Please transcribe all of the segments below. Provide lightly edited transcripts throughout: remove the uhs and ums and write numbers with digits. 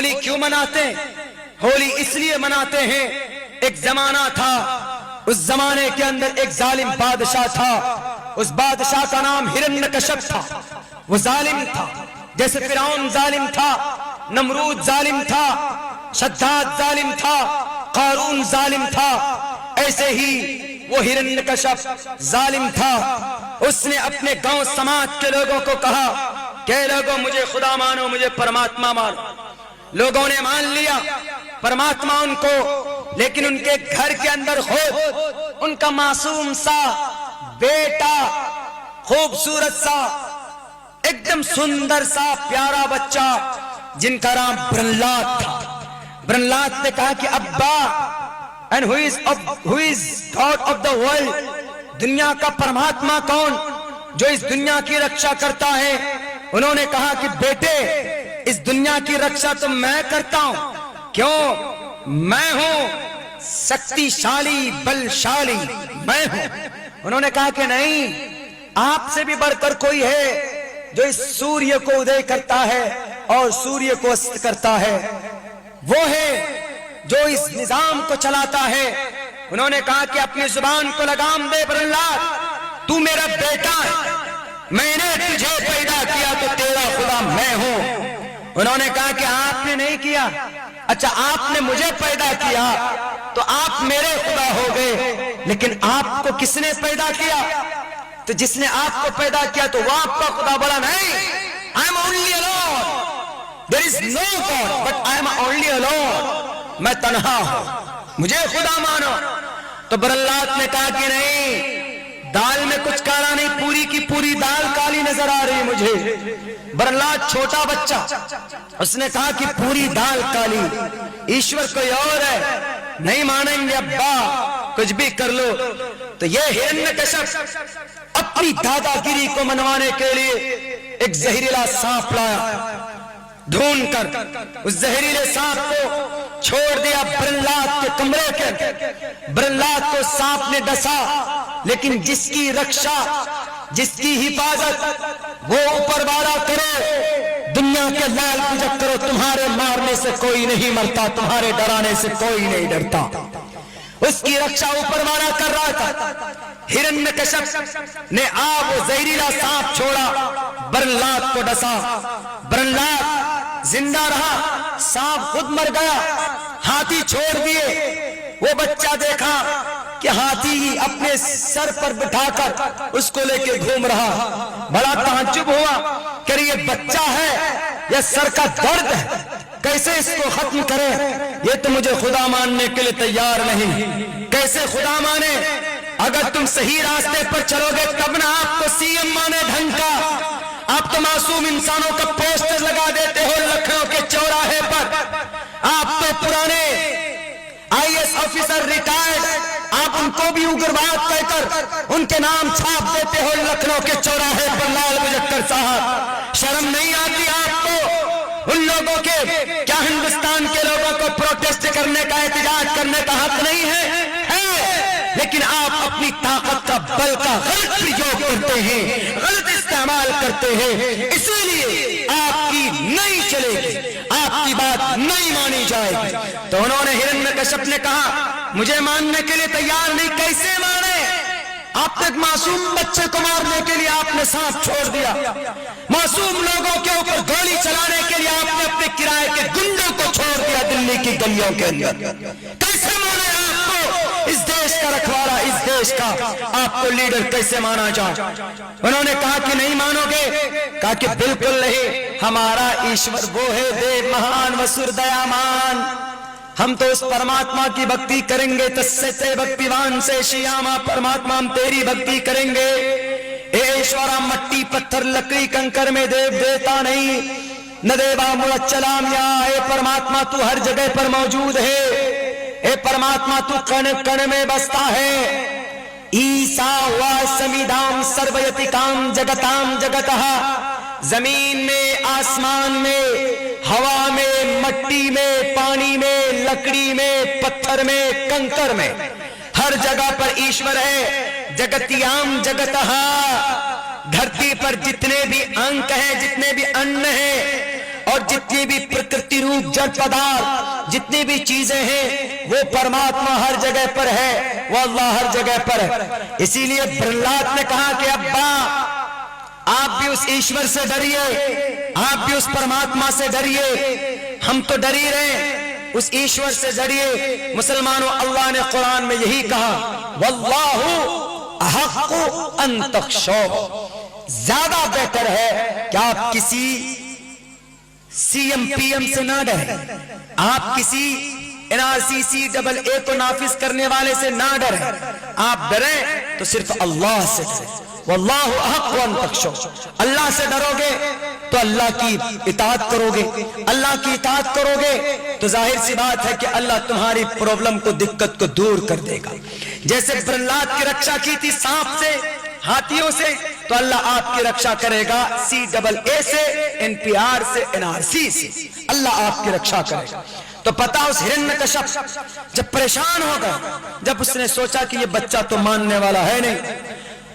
होली क्यों मनाते हैं? होली इसलिए मनाते हैं, एक जमाना था, उस जमाने के अंदर एक जालिम बादशाह था। उस बादशाह का नाम हिरण्यकश्यप था। वो जालिम था, जैसे फिरौन जालिम था, नमरूद जालिम था, शद्दाद जालिम था, कारून जालिम था, ऐसे ही वो हिरण्यकश्यप जालिम था। उसने अपने गांव समाज के लोगों को कहा कि लोगों मुझे खुदा मानो, मुझे परमात्मा मानो। लोगों ने मान लिया परमात्मा उनको, लेकिन उनके घर के अंदर खुद उनका मासूम सा बेटा, खूबसूरत सा, एकदम सुंदर सा प्यारा बच्चा, जिनका नाम प्रहलाद था। प्रहलाद ने कहा कि अब्बा, and who is God of the world, दुनिया का परमात्मा कौन जो इस दुनिया की रक्षा करता है? उन्होंने कहा कि बेटे, इस दुनिया की रक्षा तो मैं करता हूं। क्यों? मैं हूं शक्तिशाली, बलशाली, मैं हूं। उन्होंने कहा कि नहीं, आपसे भी बढ़कर कोई है जो इस सूर्य को उदय करता है और सूर्य को अस्त करता है। वो है जो इस निजाम को चलाता है। उन्होंने कहा कि अपनी जुबान को लगाम दे प्रहलाद, तू मेरा बेटा है, मैंने तुझे पैदा किया तो तेरा खुदा मैं हूं। उन्होंने कहा कि आपने नहीं किया। अच्छा, आपने मुझे पैदा किया तो आप मेरे खुदा हो गए, लेकिन आपको किसने पैदा किया? तो जिसने आपको पैदा किया तो वह आपका खुदा बोला नहीं, I am only alone, there is no god but I am only alone, मैं तन्हा हूं, मुझे खुदा मानो। तो प्रहलाद ने कहा कि नहीं, दाल में कुछ काला नहीं, पूरी की पूरी दाल काली नजर आ रही है मुझे। प्रहलाद छोटा बच्चा, उसने कहा कि पूरी दाल काली, ईश्वर कोई और है, नहीं मानेंगे अब्बा, कुछ भी कर लो। तो ये हिरण्यकश्यप अपनी दादागिरी को मनवाने के लिए एक जहरीला सांप लाया, ढूंढ कर उस जहरीले सांप को छोड़ दिया प्रहलाद के कमरे के। प्रहलाद को सांप ने डसा, लेकिन जिसकी रक्षा, जिसकी हिफाजत वो ऊपर वाला करे। दुनिया के लाल पूजक करो, तुम्हारे मारने से कोई नहीं मरता, तुम्हारे डराने से कोई नहीं डरता। उसकी रक्षा ऊपर वाला कर रहा था। हिरण्यकश्यप ने वो जहरीला सांप छोड़ा, प्रहलाद को डसा। प्रहलाद जिंदा रहा, सांप खुद मर गया। हाथी छोड़ दिए। वो बच्चा देखा कि हाथी अपने सर पर बिठाकर उसको लेके घूम रहा। बड़ा ताज्जुब हुआ कि ये बच्चा है या सर का दर्द है, कैसे इसको खत्म करे? ये तो मुझे खुदा मानने के लिए तैयार नहीं। कैसे खुदा माने? अगर तुम सही रास्ते पर चलोगे तब ना आपको सीएम माने ढंग का। आप तो मासूम इंसानों का पोस्टर लगा देते हो लखनऊ के चौराहे पर। आप तो पुराने आईएएस ऑफिसर रिटायर्ड, आप उनको भी उग्रवाद कहकर उनके नाम छाप देते हो लखनऊ के चौराहे पर। लाल मुजफ्फर साहब, शर्म नहीं आती आपको? उन लोगों के, क्या हिंदुस्तान के लोगों को प्रोटेस्ट करने का, एहतजाज करने का हक नहीं है? लेकिन आप अपनी ताकत का, बल का गलत प्रयोग करते हैं, गलत इस्तेमाल करते हैं। इसीलिए आपकी नहीं चलेगी, आपकी बात नहीं मानी जाएगी। तो उन्होंने, हिरण्यकश्यप ने कहा मुझे मानने के लिए तैयार नहीं। कैसे माने? आप तक मासूम बच्चे को मारने के लिए आपने सांप छोड़ दिया। मासूम लोगों के ऊपर गोली चलाने के लिए आपने अपने किराए के गुंडों को छोड़ दिया दिल्ली की गलियों के अंदर। कैसे माने आपको इस देश का रखवाला, इस देश का आपको लीडर कैसे माना जाए? उन्होंने कहा कि नहीं मानोगे। कहा कि बिल्कुल नहीं, हमारा ईश्वर वो है देव महान वसुर दयामान। हम तो उस परमात्मा की भक्ति करेंगे। तस्से भक्तिवान से श्यामा, परमात्मा हम तेरी भक्ति करेंगे। ईश्वरा मट्टी पत्थर लकड़ी कंकर में देव देता नहीं, न देवा मुचलाम या। परमात्मा तू हर जगह पर मौजूद है। ए परमात्मा तू कण कण में बसता है। ईसा वा समिधाम सर्वयतिकाम जगताम जगतः, जमीन में, आसमान में, हवा में, मट्टी में, पानी में, लकड़ी में, पत्थर में, कंकर में, हर जगह पर ईश्वर है। जगतियाम जगतः, धरती पर जितने भी अंक हैं, जितने भी अन्न हैं और जितनी भी प्रकृति रूप जड़ पदार्थ, जितनी भी चीजें हैं, वो परमात्मा हर जगह पर है, वो अल्लाह हर जगह पर है। इसीलिए प्रहलाद ने कहा कि अब्बा आप भी उस ईश्वर से डरिए, आप भी उस परमात्मा से डरिए, हम तो डर ही रहे, उस ईश्वर से डरिए। मुसलमानों, अल्लाह ने कुरान में यही कहा, वल्लाहु अहक्कु अन तख्शौ, ज्यादा बेहतर है कि आप किसी सीएम पीएम से ना डरे, आप किसी NRC CAA को नाफिज करने वाले से ना डरे, आप डरें तो सिर्फ अल्लाह से डरें। वल्लाहु अहक्कु अन तख्शौ, अल्लाह से डरोगे तो अल्लाह की इताअत करोगे, अल्लाह की इताअत करोगे तो जाहिर सी बात है कि अल्लाह तुम्हारी प्रॉब्लम को, दिक्कत को दूर कर देगा। जैसे प्रहलाद की रक्षा की थी सांप से, हाथियों से, तो अल्लाह आपकी रक्षा करेगा CAA से, NPR से, NRC से, अल्लाह आपकी रक्षा करेगा। तो पता उस हिरण्यकश्यप जब परेशान हो गया, जब उसने सोचा कि ये बच्चा तो मानने वाला है नहीं,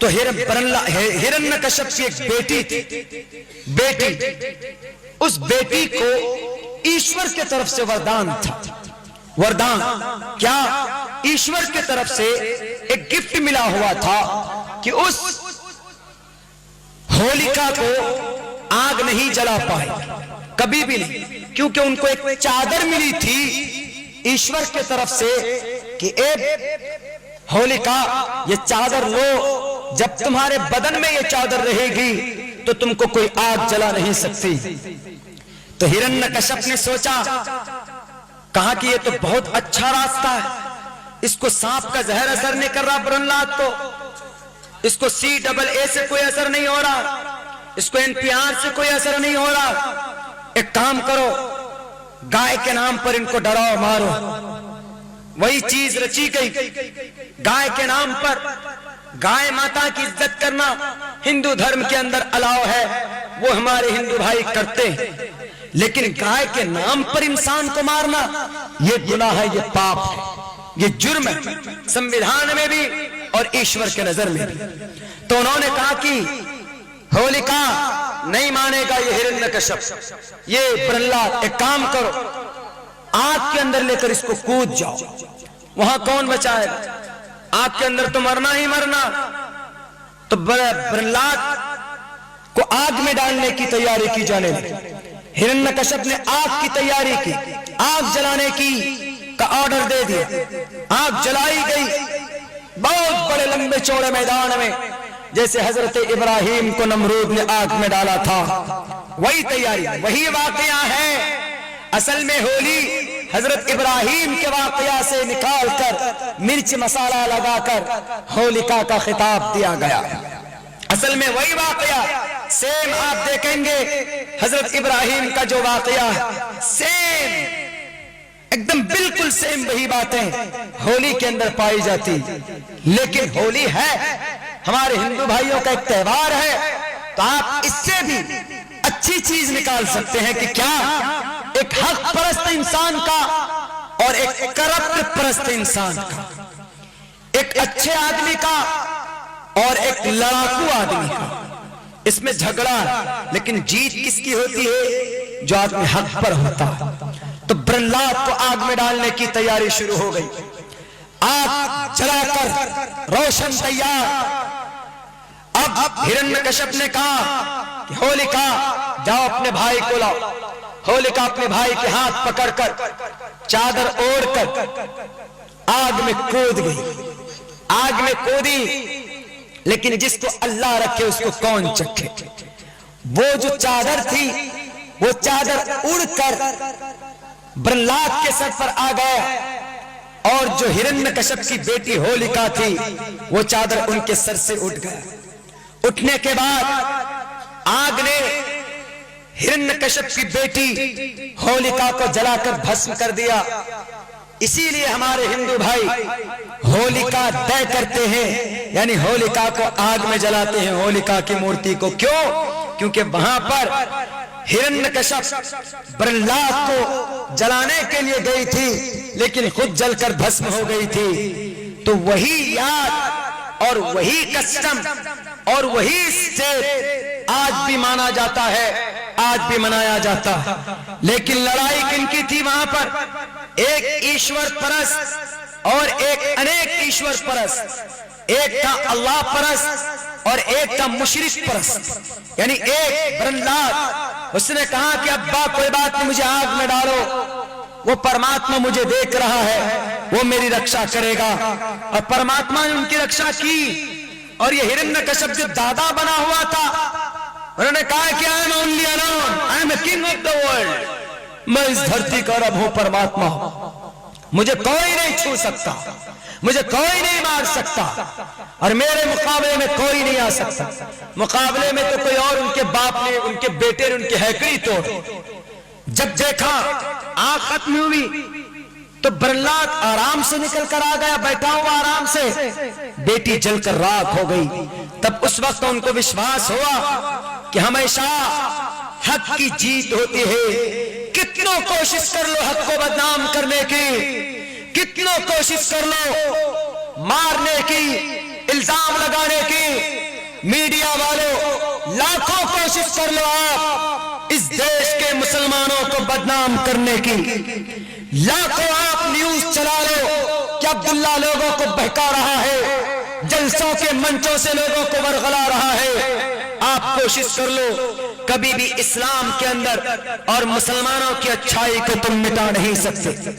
तो हिरण्यकश्यप की एक बेटी थी, बेटी, उस बेटी को ईश्वर की तरफ से वरदान था। वरदान क्या? ईश्वर की तरफ से एक गिफ्ट मिला हुआ था कि उस होलिका को आग नहीं जला पाए, कभी भी नहीं, क्योंकि उनको एक चादर मिली थी ईश्वर की तरफ से कि ए होलिका, ये चादर लो, जब तुम्हारे बदन में ये चादर रहेगी तो तुमको कोई आग जला नहीं सकती। तो हिरण्यकश्यप ने सोचा, कहा कि ये तो बहुत अच्छा रास्ता है, इसको सांप का जहर असर नहीं कर रहा प्रहलाद को, इसको CAA से कोई असर नहीं हो रहा, इसको NPR से कोई असर नहीं हो रहा। एक काम करो, गाय के नाम पर इनको डराओ, मारो। वही चीज रची गई, गाय के नाम पर। गाय माता की इज्जत करना हिंदू धर्म के अंदर अलाउ है, वो हमारे हिंदू भाई करते हैं, लेकिन गाय के नाम पर इंसान को मारना ये गुनाह है, ये पाप है, ये जुर्म है, संविधान में भी और ईश्वर के नजर में भी। तो उन्होंने कहा कि होलिका नहीं मानेगा ये हिरण्यकश्यप, ये प्रहलाद, एक काम करो, आग के अंदर लेकर इसको कूद जाओ, वहां कौन बचाएगा? आग के अंदर तो मरना ही मरना। तो प्रहलाद को आग में डालने की तैयारी की जाने लगी। हिरण्यकश्यप ने आग की तैयारी की, आग जलाने की का ऑर्डर दे दिया। आग जलाई गई बहुत बड़े लंबे चौड़े मैदान में, जैसे हजरत इब्राहिम को नमरूद ने आग में डाला था, वही तैयारी, वही वाकया है। असल में होली हजरत इब्राहिम के वाकया से निकालकर मिर्च मसाला लगाकर होलिका का खिताब दिया गया। असल में वही वाकया सेम आप देखेंगे, हजरत इब्राहिम का जो वाकया है सेम, एकदम बिल्कुल सेम वही बातें होली के अंदर पाई जाती। लेकिन होली है हमारे हिंदू भाइयों का एक त्योहार है, तो आप इससे भी अच्छी चीज निकाल सकते हैं कि क्या एक हक परस्त इंसान का और एक करप्ट परस्त इंसान का, एक अच्छे आदमी का और एक लड़ाकू आदमी का, इसमें झगड़ा, लेकिन जीत किसकी होती है? जो आदमी हक पर होता है। तो प्रहलाद को आग में डालने की तैयारी शुरू हो गई, आग जलाकर रोशन तैयार। अब हिरण्यकश्यप ने कहा कि होलिका जाओ अपने भाई को लाओ। होलिका अपने भाई के हाथ पकड़कर चादर ओढ़कर आग में कूद गई, आग में कूदी। लेकिन जिसको अल्लाह रखे उसको कौन चखे? वो जो चादर थी वो चादर उड़कर प्रहलाद के सर पर आ गया, और जो हिरण्यकश्यप की बेटी होलिका थी वो चादर उनके सर से उठ गया। उठने के बाद आग ने हिरण्यकश्यप की बेटी होलिका को जलाकर भस्म कर दिया। इसीलिए हमारे हिंदू भाई होलिका दहन करते हैं, यानी होलिका को आग में जलाते हैं, होलिका की मूर्ति को। क्यों? क्योंकि वहां पर हिरण्यकश्यप प्रहलाद को जलाने के लिए गई थी, लेकिन खुद जलकर भस्म हो गई थी। तो वही याद और वही कस्टम और वही स्टेप आज भी माना जाता है आज भी मनाया जाता है। लेकिन लड़ाई किनकी थी वहां पर? एक ईश्वर परस्त और एक अनेक ईश्वर परस्त। एक था अल्लाह परस्त और एक था मुशरिक परस्त। यानी एक प्रहलाद, उसने कहा कि अब्बा कोई बात नहीं, मुझे आग में डालो, वो परमात्मा मुझे देख रहा है, वो मेरी रक्षा करेगा। और परमात्मा ने उनकी रक्षा की। और ये हिरण्यकश्यप जो दादा बना हुआ था, उन्होंने कहा कि आई am only alone, I am king of the world, मैं इस धरती का रब हूं, परमात्मा, मुझे कोई नहीं छू सकता, मुझे कोई नहीं मार सकता और मेरे मुकाबले में कोई नहीं आ सकता। मुकाबले में तो कोई और उनके बाप ने, उनके बेटे ने उनकी हैकड़ी तोड़। जब देखा आग खत्म हुई तो प्रहलाद आराम से निकल कर आ गया, बैठा हुआ आराम से, बेटी जलकर राख हो गई। तब उस वक्त उनको विश्वास हुआ कि हमेशा हक की जीत होती है। कितनों कोशिश कर लो हक को बदनाम करने की, कितनों कोशिश कर लो मारने की, इल्जाम लगाने की, मीडिया वालों लाखों कोशिश कर लो आप इस देश के मुसलमानों को बदनाम करने की, लाखों आप न्यूज चला लो कि अब्दुल्ला लोगों को बहका रहा है, जलसों के मंचों से लोगों को वरगला रहा है। आप कोशिश कर लो, कभी भी इस्लाम के अंदर और मुसलमानों की अच्छाई को तुम मिटा नहीं सकते।